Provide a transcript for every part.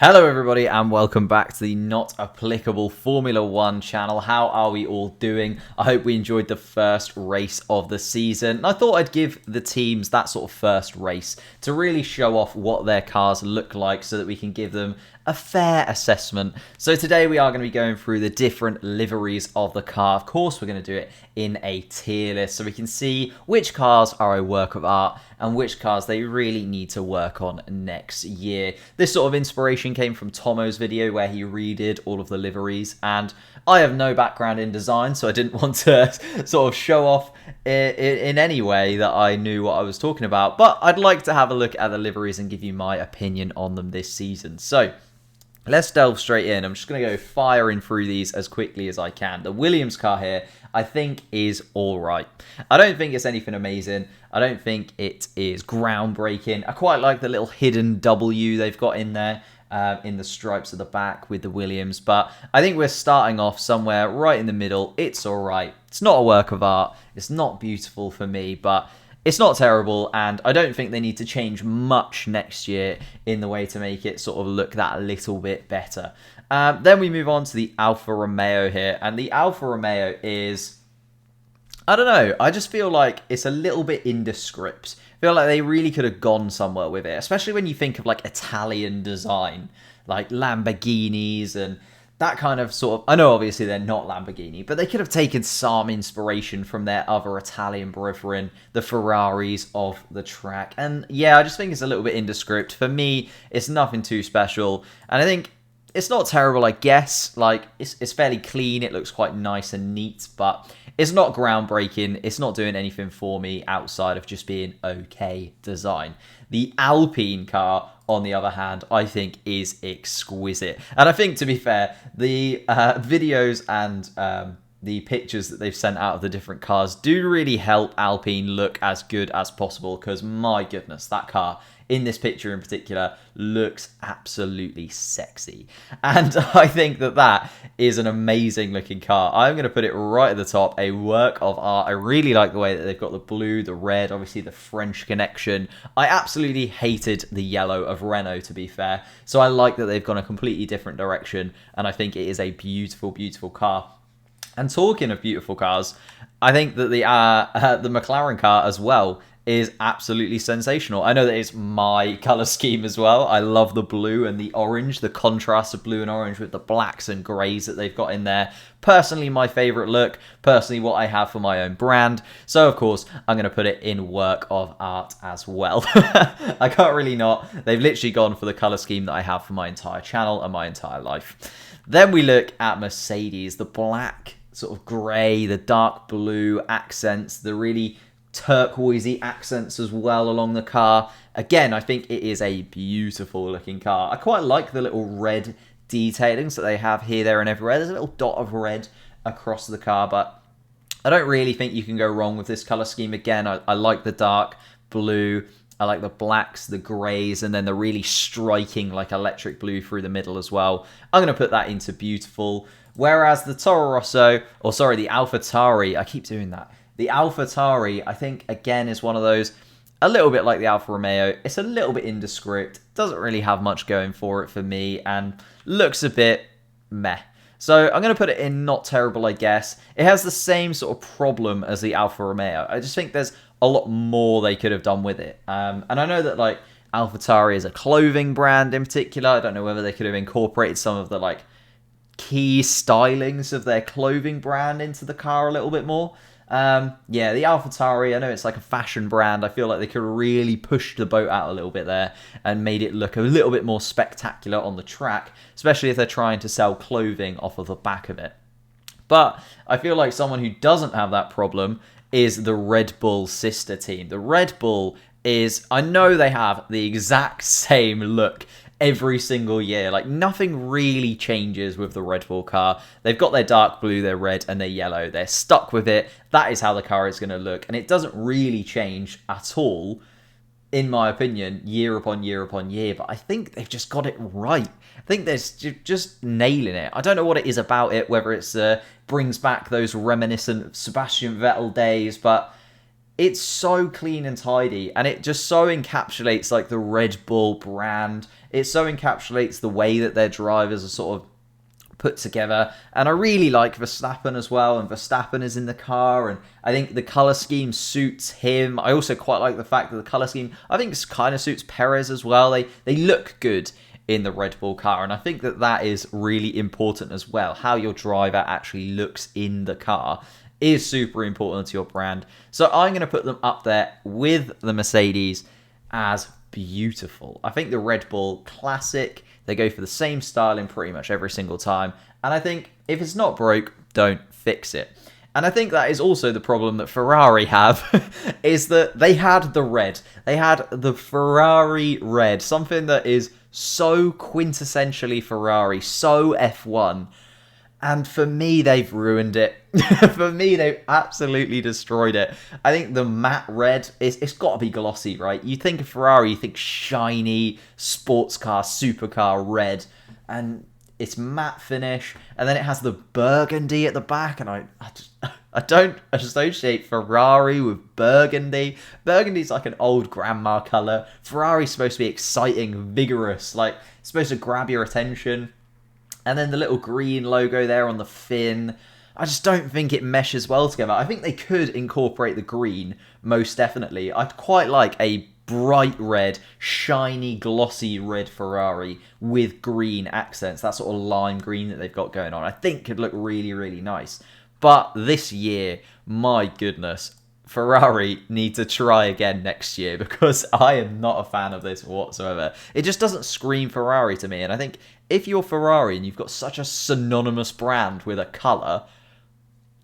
Hello everybody and welcome back to the Not Applicable Formula 1 channel. How are we all doing? I hope we enjoyed the first race of the season. And I thought I'd give the teams that sort of first race to really show off what their cars look like so that we can give them a fair assessment. So today we are going to be going through the different liveries of the car. Of course, we're going to do it in a tier list so we can see which cars are a work of art and which cars they really need to work on next year. This sort of inspiration came from Tomo's video where he redid all of the liveries, and I have no background in design, so I didn't want to sort of show off in any way that I knew what I was talking about, but I'd like to have a look at the liveries and give you my opinion on them this season. So let's delve straight in. I'm just going to go firing through these as quickly as I can. The Williams car here, I think, is all right. I don't think it's anything amazing. I don't think it is groundbreaking. I quite like the little hidden W they've got in there in the stripes at the back with the Williams. But I think we're starting off somewhere right in the middle. It's all right. It's not a work of art. It's not beautiful for me, but it's not terrible, and I don't think they need to change much next year in the way to make it sort of look that little bit better. Then we move on to the Alfa Romeo here, and the Alfa Romeo is, I don't know, I just feel like it's a little bit indescript. I feel like they really could have gone somewhere with it, especially when you think of like Italian design, like Lamborghinis and that kind of sort of, I know obviously they're not Lamborghini, but they could have taken some inspiration from their other Italian brethren, the Ferraris of the track. And yeah, I just think it's a little bit indescript. For me, it's nothing too special. And I think it's not terrible, I guess. Like, it's fairly clean. It looks quite nice and neat, but it's not groundbreaking. It's not doing anything for me outside of just being okay design. The Alpine car, on the other hand, I think is exquisite. And I think, to be fair, the videos and the pictures that they've sent out of the different cars do really help Alpine look as good as possible, because my goodness, that car in this picture in particular looks absolutely sexy. And I think that that is an amazing looking car. I'm going to put it right at the top, a work of art. I really like the way that they've got the blue, the red, obviously the French connection. I absolutely hated the yellow of Renault, to be fair. So I like that they've gone a completely different direction, and I think it is a beautiful, beautiful car. And talking of beautiful cars, I think that the McLaren car as well is absolutely sensational. I know that it's my colour scheme as well. I love the blue and the orange, the contrast of blue and orange with the blacks and greys that they've got in there. Personally, my favourite look. Personally, what I have for my own brand. So, of course, I'm going to put it in work of art as well. I can't really not. They've literally gone for the colour scheme that I have for my entire channel and my entire life. Then we look at Mercedes, the black, sort of grey, the dark blue accents, the really turquoisey accents as well along the car. Again, I think it is a beautiful looking car. I quite like the little red detailings that they have here, there and everywhere. There's a little dot of red across the car, but I don't really think you can go wrong with this colour scheme. Again, I like the dark blue. I like the blacks, the greys, and then the really striking like electric blue through the middle as well. I'm going to put that into beautiful. Whereas the Toro Rosso, or sorry, the AlphaTauri, I keep doing that. The AlphaTauri, I think, again, is one of those, a little bit like the Alfa Romeo. It's a little bit indescript, doesn't really have much going for it for me, and looks a bit meh. So I'm going to put it in not terrible, I guess. It has the same sort of problem as the Alfa Romeo. I just think there's a lot more they could have done with it. And I know that, like, AlphaTauri is a clothing brand in particular. I don't know whether they could have incorporated some of the, like, key stylings of their clothing brand into the car a little bit more. Yeah, the AlphaTauri, I know it's like a fashion brand. I feel like they could really push the boat out a little bit there and made it look a little bit more spectacular on the track, especially if they're trying to sell clothing off of the back of it. But I feel like someone who doesn't have that problem is the Red Bull sister team. The Red Bull is, I know they have the exact same look every single year. Like, nothing really changes with the Red Bull car. They've got their dark blue, their red, and their yellow. They're stuck with it. That is how the car is going to look. And it doesn't really change at all, in my opinion, year upon year upon year. But I think they've just got it right. I think they're just nailing it. I don't know what it is about it, whether it's brings back those reminiscent Sebastian Vettel days, but it's so clean and tidy, and it just so encapsulates like the Red Bull brand. It so encapsulates the way that their drivers are sort of put together, and I really like Verstappen as well, and Verstappen is in the car, and I think the colour scheme suits him. I also quite like the fact that the colour scheme, I think, kind of suits Perez as well. They look good in the Red Bull car, and I think that that is really important as well. How your driver actually looks in the car is super important to your brand. So I'm going to put them up there with the Mercedes as beautiful. I think the Red Bull classic, they go for the same styling pretty much every single time, and I think if it's not broke, don't fix it. And I think that is also the problem that Ferrari have, is that they had the red. They had the Ferrari Red, something that is so quintessentially Ferrari, so F1. And for me, they've ruined it. For me, they've absolutely destroyed it. I think the matte red, it's got to be glossy, right? You think of Ferrari, you think shiny, sports car, supercar red. And it's matte finish. And then it has the burgundy at the back. And I don't associate Ferrari with burgundy. Burgundy's like an old grandma colour. Ferrari's supposed to be exciting, vigorous, like supposed to grab your attention. And then the little green logo there on the fin, I just don't think it meshes well together. I think they could incorporate the green, most definitely. I'd quite like a bright red, shiny, glossy red Ferrari with green accents. That sort of lime green that they've got going on, I think could look really, really nice. But this year, my goodness, Ferrari need to try again next year, because I am not a fan of this whatsoever. It just doesn't scream Ferrari to me, and I think if you're Ferrari and you've got such a synonymous brand with a colour,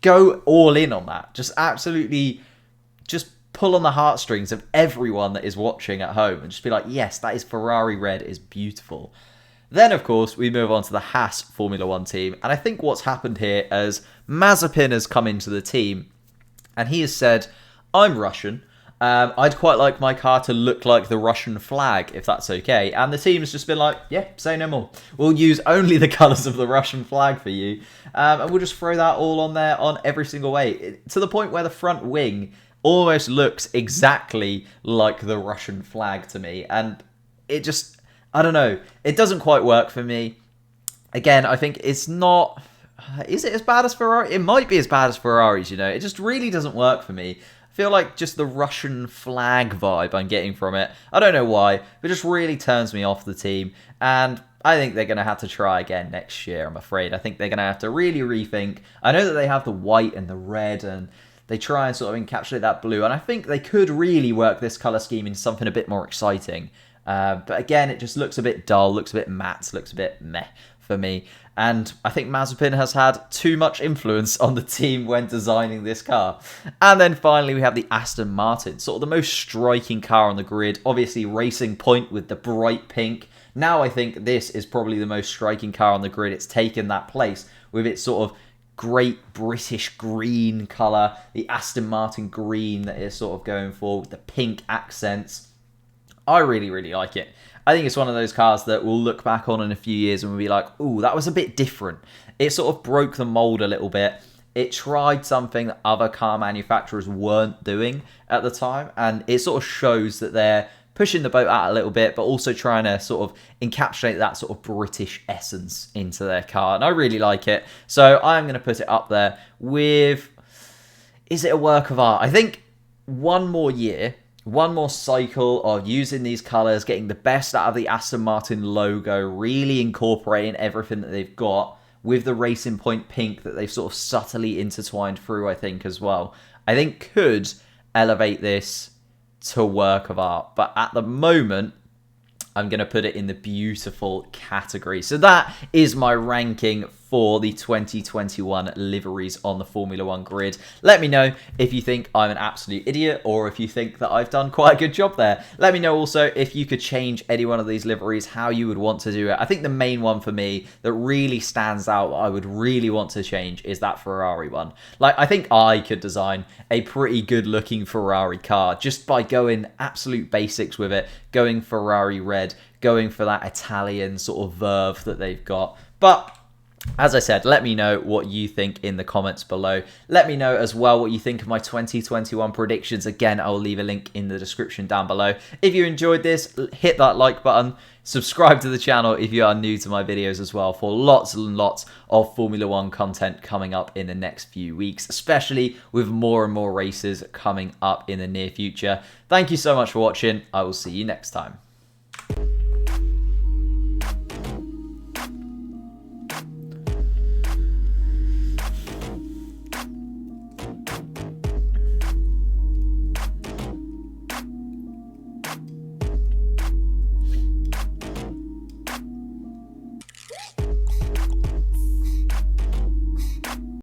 go all in on that. Just absolutely, just pull on the heartstrings of everyone that is watching at home and just be like, yes, that is Ferrari Red, is beautiful. Then, of course, we move on to the Haas Formula 1 team, and I think what's happened here is Mazepin has come into the team, and he has said, I'm Russian. I'd quite like my car to look like the Russian flag, if that's okay. And the team has just been like, yeah, say no more. We'll use only the colours of the Russian flag for you. And we'll just throw that all on there on every single way. To the point where the front wing almost looks exactly like the Russian flag to me. And it just, I don't know. It doesn't quite work for me. Again, I think it's not... Is it as bad as Ferrari? It might be as bad as Ferrari's, you know. It just really doesn't work for me. I feel like just the Russian flag vibe I'm getting from it, I don't know why, but it just really turns me off the team. And I think they're going to have to try again next year, I'm afraid. I think they're going to have to really rethink. I know that they have the white and the red, and they try and sort of encapsulate that blue. And I think they could really work this colour scheme into something a bit more exciting. But again, it just looks a bit dull, looks a bit matte, looks a bit meh for me. And I think Mazepin has had too much influence on the team when designing this car. And then finally, we have the Aston Martin, sort of the most striking car on the grid. Obviously, Racing Point with the bright pink. Now I think this is probably the most striking car on the grid. It's taken that place with its sort of great British green colour. The Aston Martin green that it's sort of going for with the pink accents. I really, really like it. I think it's one of those cars that we'll look back on in a few years and we'll be like, ooh, that was a bit different. It sort of broke the mold a little bit. It tried something that other car manufacturers weren't doing at the time. And it sort of shows that they're pushing the boat out a little bit, but also trying to sort of encapsulate that sort of British essence into their car. And I really like it. So I'm going to put it up there with, is it a work of art? I think one more year, one more cycle of using these colours, getting the best out of the Aston Martin logo, really incorporating everything that they've got with the Racing Point pink that they've sort of subtly intertwined through, I think, as well. I think could elevate this to work of art. But at the moment, I'm going to put it in the beautiful category. So that is my ranking for the 2021 liveries on the Formula 1 grid. Let me know if you think I'm an absolute idiot or if you think that I've done quite a good job there. Let me know also if you could change any one of these liveries, how you would want to do it. I think the main one for me that really stands out, I would really want to change, is that Ferrari one. Like, I think I could design a pretty good looking Ferrari car just by going absolute basics with it, going Ferrari Red, going for that Italian sort of verve that they've got. But As I said, let me know what you think in the comments below. Let me know as well what you think of my 2021 predictions. Again, I will leave a link in the description down below. If you enjoyed this, hit that like button. Subscribe to the channel if you are new to my videos as well, for lots and lots of Formula 1 content coming up in the next few weeks, especially with more and more races coming up in the near future. Thank you so much for watching. I will see you next time.